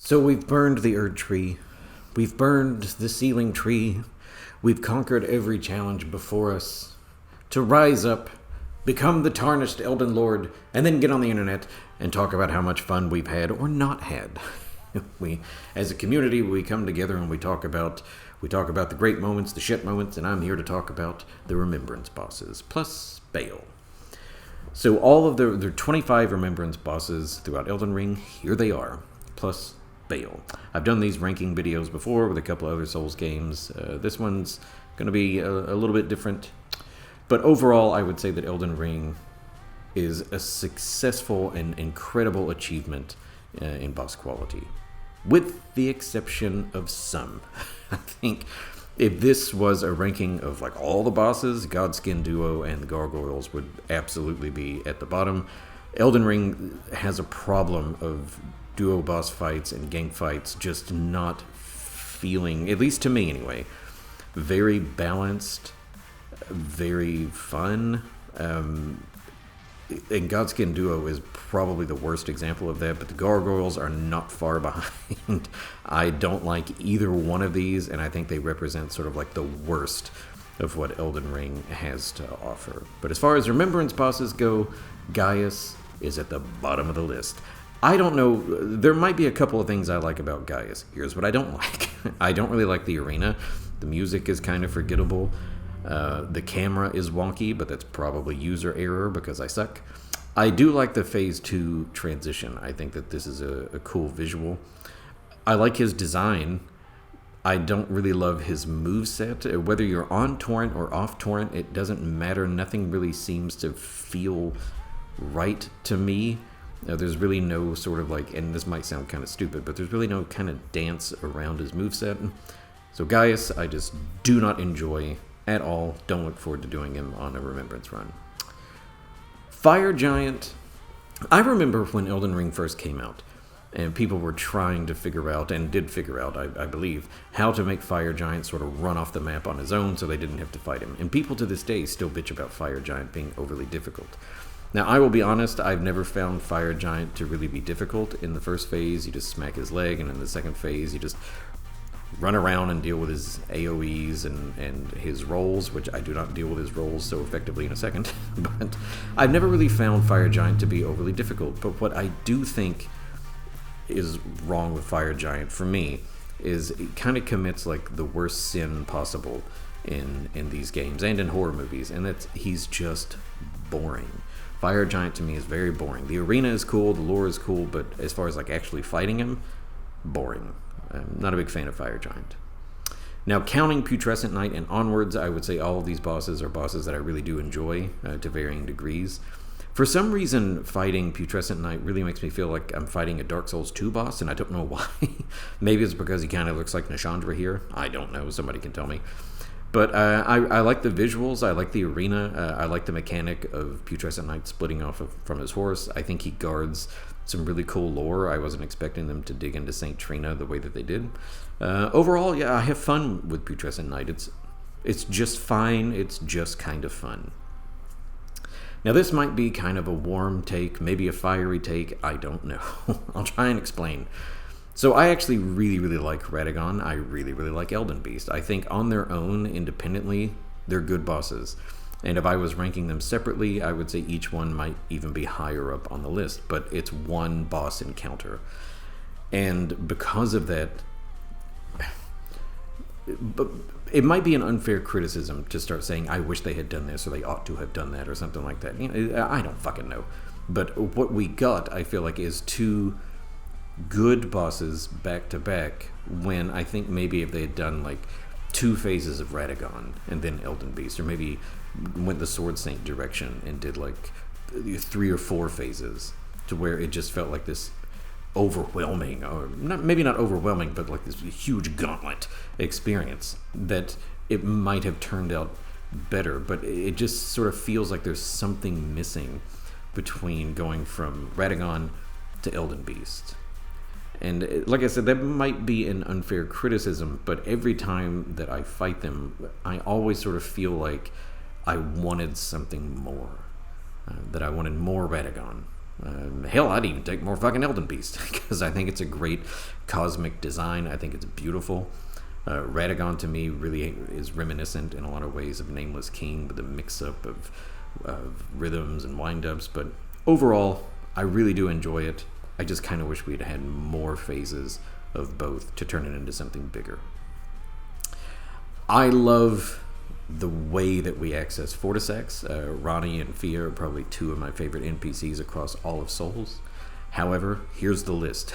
So we've burned the Erd Tree. We've burned the Sealing Tree. We've conquered every challenge before us. To rise up, become the tarnished Elden Lord, and then get on the internet and talk about how much fun we've had or not had. We, as a community, we come together and we talk about the great moments, the shit moments, and I'm here to talk about the Remembrance bosses, plus Baal. So all of there are 25 Remembrance bosses throughout Elden Ring. Here they are, plus Baal. I've done these ranking videos before with a couple other Souls games. This one's going to be a little bit different. But overall, I would say that Elden Ring is a successful and incredible achievement in boss quality. With the exception of some. I think if this was a ranking of like all the bosses, Godskin Duo and the Gargoyles would absolutely be at the bottom. Elden Ring has a problem of duo boss fights and gang fights just not feeling, at least to me anyway, very balanced, very fun. And Godskin Duo is probably the worst example of that, but the Gargoyles are not far behind. I don't like either one of these, and I think they represent sort of like the worst of what Elden Ring has to offer. But as far as Remembrance bosses go, Gaius is at the bottom of the list. I don't know, there might be a couple of things I like about Gaius. Here's what I don't like. I don't really like the arena. The music is kind of forgettable. The camera is wonky, but that's probably user error because I suck. I do like the Phase 2 transition. I think that this is a cool visual. I like his design. I don't really love his moveset. Whether you're on torrent or off torrent, it doesn't matter. Nothing really seems to feel right to me. There's really no sort of like, and this might sound kind of stupid, but there's really no kind of dance around his moveset. So Gaius, I just do not enjoy at all. Don't look forward to doing him on a Remembrance run. Fire Giant. I remember when Elden Ring first came out, and people were trying to figure out, and did figure out, I believe, how to make Fire Giant sort of run off the map on his own so they didn't have to fight him. And people to this day still bitch about Fire Giant being overly difficult. Now, I will be honest, I've never found Fire Giant to really be difficult. In the first phase, you just smack his leg, and in the second phase, you just run around and deal with his AoEs and his rolls, which I do not deal with his rolls so effectively in a second. But I've never really found Fire Giant to be overly difficult. But what I do think is wrong with Fire Giant, for me, is it kind of commits like the worst sin possible in these games and in horror movies, and that's he's just boring. Fire Giant to me is very boring. The arena is cool, the lore is cool, but as far as like actually fighting him, boring. I'm not a big fan of Fire Giant. Now, counting Putrescent Knight and onwards, I would say all of these bosses are bosses that I really do enjoy to varying degrees. For some reason, fighting Putrescent Knight really makes me feel like I'm fighting a Dark Souls 2 boss, and I don't know why. Maybe it's because he kind of looks like Nashandra here. I don't know. Somebody can tell me. But I like the visuals, I like the arena, I like the mechanic of Putrescent Knight splitting off from his horse. I think he guards some really cool lore. I wasn't expecting them to dig into St. Trina the way that they did. Overall, yeah, I have fun with Putrescent Knight. It's just fine, it's just kind of fun. Now this might be kind of a warm take, maybe a fiery take, I don't know. I'll try and explain. So I actually really, really like Radagon. I really, really like Elden Beast. I think on their own, independently, they're good bosses. And if I was ranking them separately, I would say each one might even be higher up on the list. But it's one boss encounter. And because of that, it might be an unfair criticism to start saying, I wish they had done this, or they ought to have done that, or something like that. You know, I don't fucking know. But what we got, I feel like, is two good bosses back to back, when I think maybe if they had done like 2 phases of Radagon and then Elden Beast, or maybe went the Sword Saint direction and did like 3 or 4 phases, to where it just felt like this overwhelming, or maybe not overwhelming, but like this huge gauntlet experience, that it might have turned out better. But it just sort of feels like there's something missing between going from Radagon to Elden Beast. And like I said, that might be an unfair criticism, but every time that I fight them, I always sort of feel like I wanted something more, that I wanted more Radagon. Hell, I'd even take more fucking Elden Beast because I think it's a great cosmic design. I think it's beautiful. Radagon to me really is reminiscent in a lot of ways of Nameless King with a mix-up of rhythms and wind-ups. But overall, I really do enjoy it. I just kind of wish we had more phases of both to turn it into something bigger. I love the way that we access Fortissax. Ronnie and Fia are probably two of my favorite NPCs across all of Souls. However, here's the list.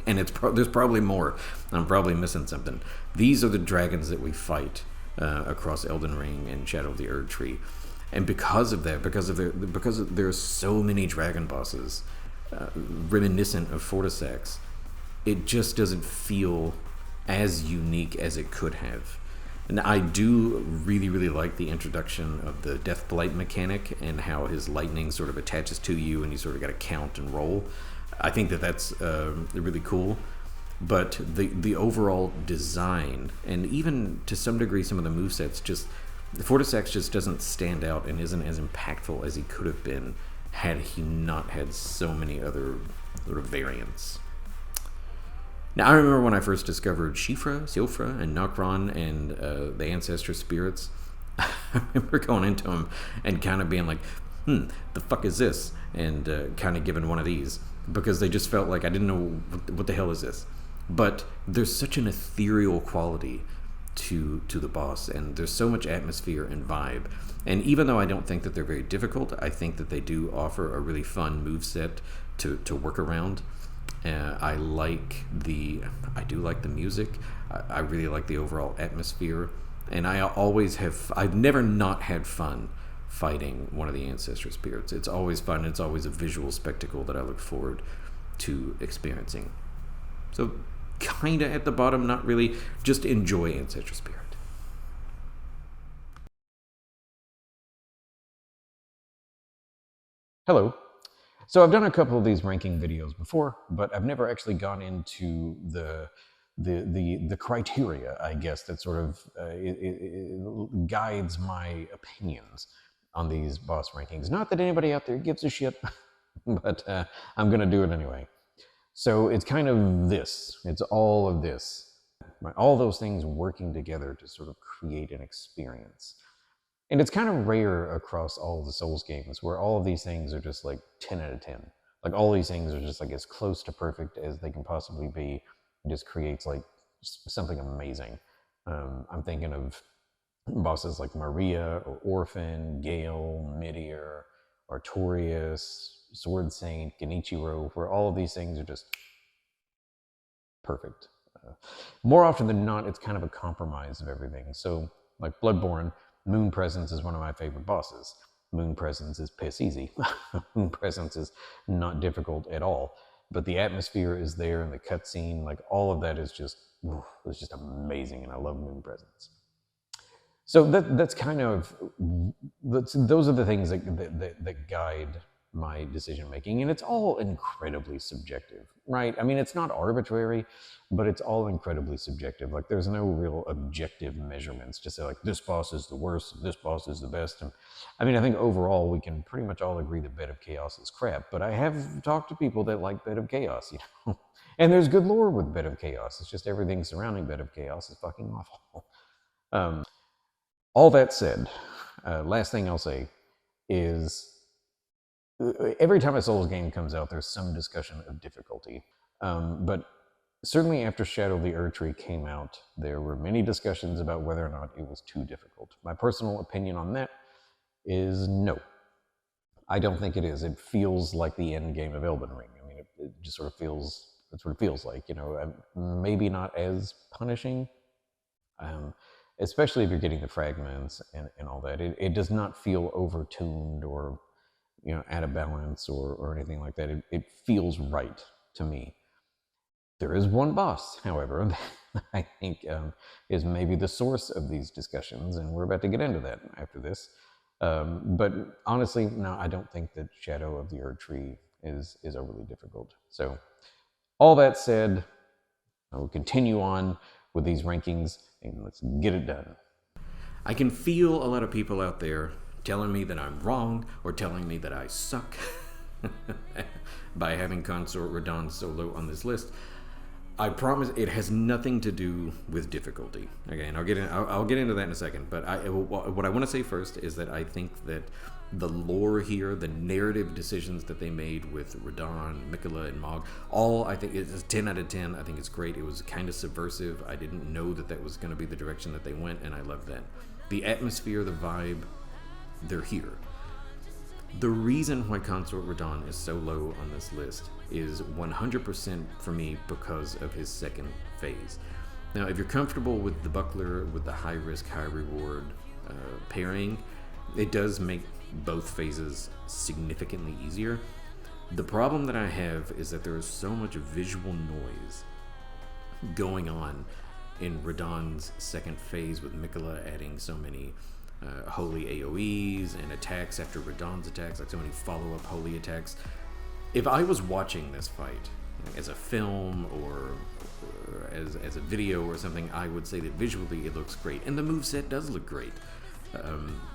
And there's probably more. I'm probably missing something. These are the dragons that we fight across Elden Ring and Shadow of the Erd Tree. And because of that, because there are so many dragon bosses reminiscent of Fortissax, it just doesn't feel as unique as it could have. And I do really, really like the introduction of the Deathblight mechanic and how his lightning sort of attaches to you and you sort of got to count and roll. I think that's really cool. But the overall design, and even to some degree some of the movesets, Fortissax just doesn't stand out and isn't as impactful as he could have been had he not had so many other sort of variants. Now, I remember when I first discovered Siofra, and Nokron, and the Ancestor Spirits. I remember going into them and kind of being like, the fuck is this? And kind of giving one of these. Because they just felt like I didn't know what the hell is this. But there's such an ethereal quality to the boss, and there's so much atmosphere and vibe. And even though I don't think that they're very difficult, I think that they do offer a really fun moveset to work around. I do like the music. I really like the overall atmosphere, and I've never not had fun fighting one of the Ancestor Spirits. It's always fun. It's always a visual spectacle that I look forward to experiencing. So kind of at the bottom, not really, just enjoy Ancestor Spirit. Hello. So I've done a couple of these ranking videos before, but I've never actually gone into the criteria, I guess, that sort of it guides my opinions on these boss rankings. Not that anybody out there gives a shit, but I'm going to do it anyway. So it's kind of this. It's all of this. All those things working together to sort of create an experience. And it's kind of rare across all of the Souls games where all of these things are just like 10 out of 10. Like all these things are just like as close to perfect as they can possibly be. It just creates like something amazing. I'm thinking of bosses like Maria or Orphan, Gale, Midir, Artorias, Sword Saint, Genichiro, where all of these things are just perfect. More often than not, it's kind of a compromise of everything. So like Bloodborne, Moon Presence is one of my favorite bosses. Moon Presence is piss easy. Moon Presence is not difficult at all. But the atmosphere is there, and the cutscene, like all of that is just amazing, and I love Moon Presence. So that's kind of those are the things that guide my decision making, and it's all incredibly subjective, right? I mean, it's not arbitrary, but it's all incredibly subjective. Like there's no real objective measurements to say like this boss is the worst, and this boss is the best. And I mean, I think overall we can pretty much all agree that Bed of Chaos is crap. But I have talked to people that like Bed of Chaos, you know, and there's good lore with Bed of Chaos. It's just everything surrounding Bed of Chaos is fucking awful. All that said, last thing I'll say is every time a Souls game comes out, there's some discussion of difficulty. But certainly after Shadow of the Erd Tree came out, there were many discussions about whether or not it was too difficult. My personal opinion on that is no. I don't think it is. It feels like the end game of Elden Ring. I mean, it just sort of feels, that's what it feels like, you know, maybe not as punishing, especially if you're getting the fragments and all that. It does not feel overtuned or, you know, out of balance or anything like that. It feels right to me. There is one boss, however, that I think is maybe the source of these discussions, and we're about to get into that after this. But honestly, no, I don't think that Shadow of the Erd Tree is overly difficult. So, all that said, I will continue on with these rankings, and let's get it done. I can feel a lot of people out there telling me that I'm wrong or telling me that I suck. by having Consort Radahn so low on this list. I promise it has nothing to do with difficulty. Okay, and I'll get into that in a second. But what I want to say first is that I think that the lore here, the narrative decisions that they made with Radahn, Miquella, and Mog, all I think is 10 out of 10. I think it's great. It was kind of subversive. I didn't know that was going to be the direction that they went, and I love that. The atmosphere, the vibe, they're here. The reason why Consort Radahn is so low on this list is 100% for me because of his second phase. Now, if you're comfortable with the Buckler, with the high risk, high reward pairing, it does make both phases significantly easier. The problem that I have is that there is so much visual noise going on in Radahn's second phase, with Miquella adding so many holy AoEs and attacks after Radahn's attacks, like so many follow-up holy attacks. If I was watching this fight as a film or as a video or something, I would say that visually it looks great, and the moveset does look great.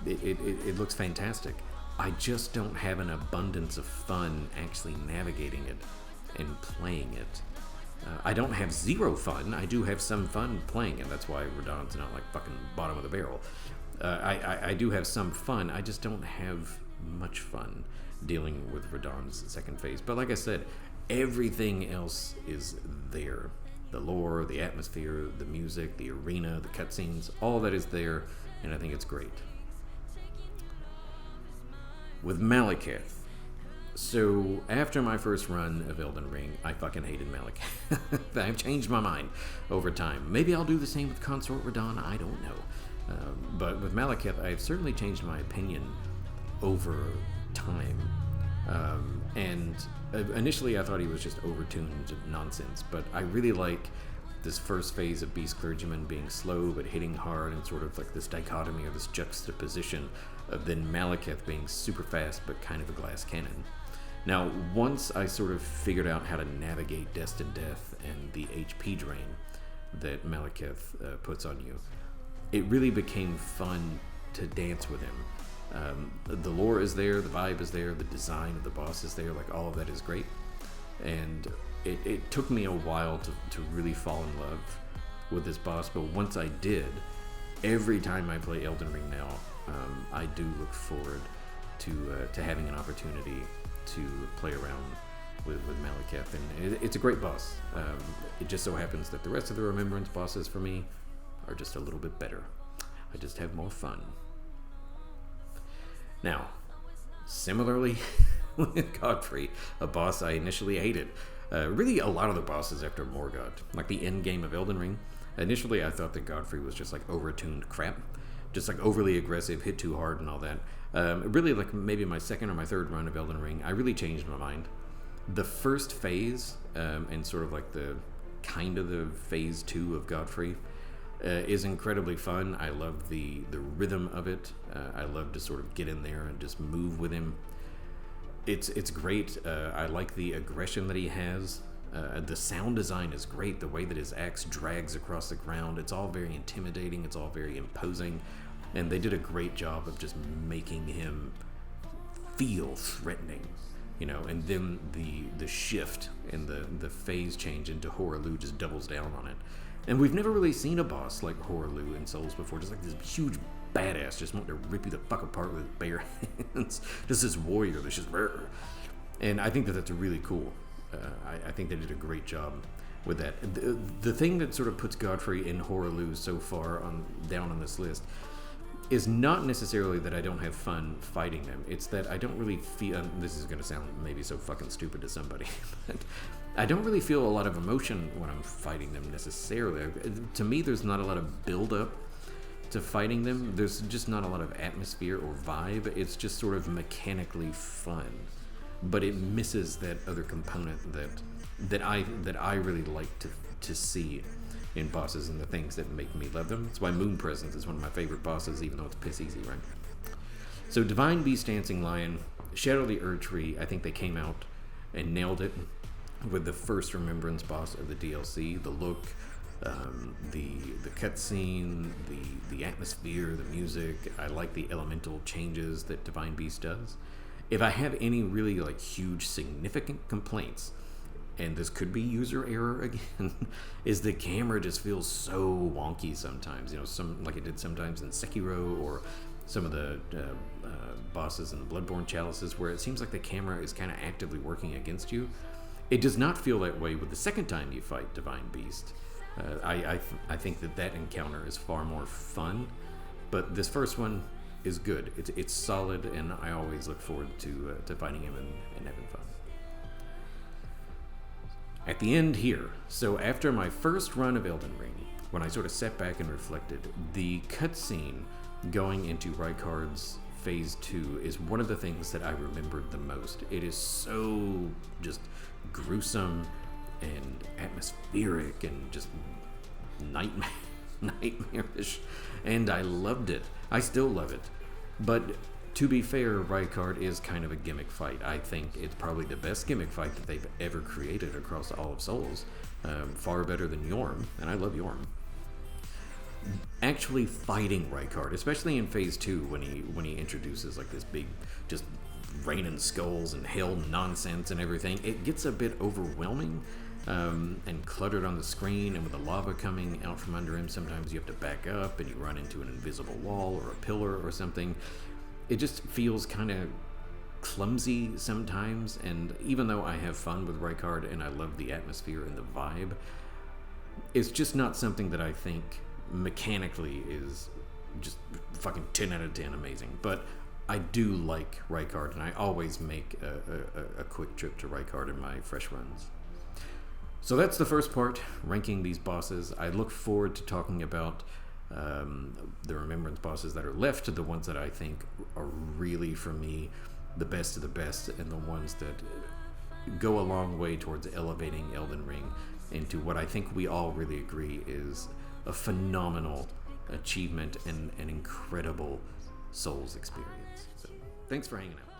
It looks fantastic. I just don't have an abundance of fun actually navigating it and playing it. I don't have zero fun. I do have some fun playing it. That's why Radahn's not like fucking bottom of the barrel. I do have some fun. I just don't have much fun dealing with Radahn's second phase. But like I said, everything else is there. The lore, the atmosphere, the music, the arena, the cutscenes, all that is there, and I think it's great. With Maliketh. So, after my first run of Elden Ring, I fucking hated Maliketh. I've changed my mind over time. Maybe I'll do the same with Consort Radahn, I don't know. But with Maliketh, I've certainly changed my opinion over time. And initially I thought he was just overtuned nonsense, but I really like this first phase of Beast Clergyman being slow but hitting hard, and sort of like this dichotomy or this juxtaposition of then Maliketh being super fast but kind of a glass cannon. Now, once I sort of figured out how to navigate Destined Death and the HP drain that Maliketh puts on you, it really became fun to dance with him. The lore is there, the vibe is there, the design of the boss is there, like all of that is great. And it took me a while to really fall in love with this boss, but once I did, every time I play Elden Ring now, I do look forward to having an opportunity to play around with Maliketh, and it's a great boss. It just so happens that the rest of the Remembrance bosses for me are just a little bit better. I just have more fun. Now, similarly with Godfrey, a boss I initially hated. Really a lot of the bosses after Morgott, like the end game of Elden Ring. Initially I thought that Godfrey was just like overtuned crap, just like overly aggressive, hit too hard and all that. Really like maybe my second or my third run of Elden Ring, I really changed my mind. The first phase, and sort of like the kind of the phase 2 of Godfrey, is incredibly fun. I love the rhythm of it. I love to sort of get in there and just move with him. It's great. I like the aggression that he has. The sound design is great. The way that his axe drags across the ground, it's all very intimidating. It's all very imposing. And they did a great job of just making him feel threatening. You know, and then the shift and the phase change into Hoarah Loux just doubles down on it. And we've never really seen a boss like Hoarah Loux in Souls before, just like this huge badass just wanting to rip you the fuck apart with his bare hands. Just this warrior that's just rare. And I think that that's really cool. I think they did a great job with that. The thing that sort of puts Godfrey and Hoarah Loux so far down on this list is not necessarily that I don't have fun fighting them. It's that I don't really feel, this is going to sound maybe so fucking stupid to somebody, but I don't really feel a lot of emotion when I'm fighting them necessarily. To me, there's not a lot of build-up to fighting them. There's just not a lot of atmosphere or vibe. It's just sort of mechanically fun, but it misses that other component that I really like to see in bosses and the things that make me love them. That's why Moon Presence is one of my favorite bosses, even though it's piss easy, right? So Divine Beast Dancing Lion, Shadow of the Erdtree, I think they came out and nailed it with the first Remembrance boss of the DLC. The look, the cutscene, the atmosphere, the music. I like the elemental changes that Divine Beast does. If I have any really like huge significant complaints, and this could be user error again, is the camera just feels so wonky sometimes. Some like it did sometimes in Sekiro or some of the bosses in Bloodborne Chalices, where it seems like the camera is kind of actively working against you. It does not feel that way with the second time you fight Divine Beast. I think that encounter is far more fun, but this first one is good. It's solid, and I always look forward to fighting him and having fun. At the end here, so after my first run of Elden Ring, when I sort of sat back and reflected, the cutscene going into Rykard's Phase 2 is one of the things that I remembered the most. It is so just gruesome and atmospheric and just nightmarish, and I loved it. I still love it. But to be fair, Rykard is kind of a gimmick fight. I think it's probably the best gimmick fight that they've ever created across all of Souls. Far better than Yorm, and I love Yorm. Actually fighting Rykard, especially in Phase 2 when he introduces like this big, just raining skulls and hell nonsense and everything, it gets a bit overwhelming and cluttered on the screen, and with the lava coming out from under him, sometimes you have to back up and you run into an invisible wall or a pillar or something. It just feels kind of clumsy sometimes, and even though I have fun with Rykard and I love the atmosphere and the vibe, it's just not something that I think mechanically is just fucking 10 out of 10 amazing. But I do like Rykard, and I always make a quick trip to Rykard in my fresh runs. So that's the first part, ranking these bosses. I look forward to talking about the Remembrance bosses that are left, the ones that I think are really, for me, the best of the best, and the ones that go a long way towards elevating Elden Ring into what I think we all really agree is a phenomenal achievement and an incredible Souls experience. So, thanks for hanging out.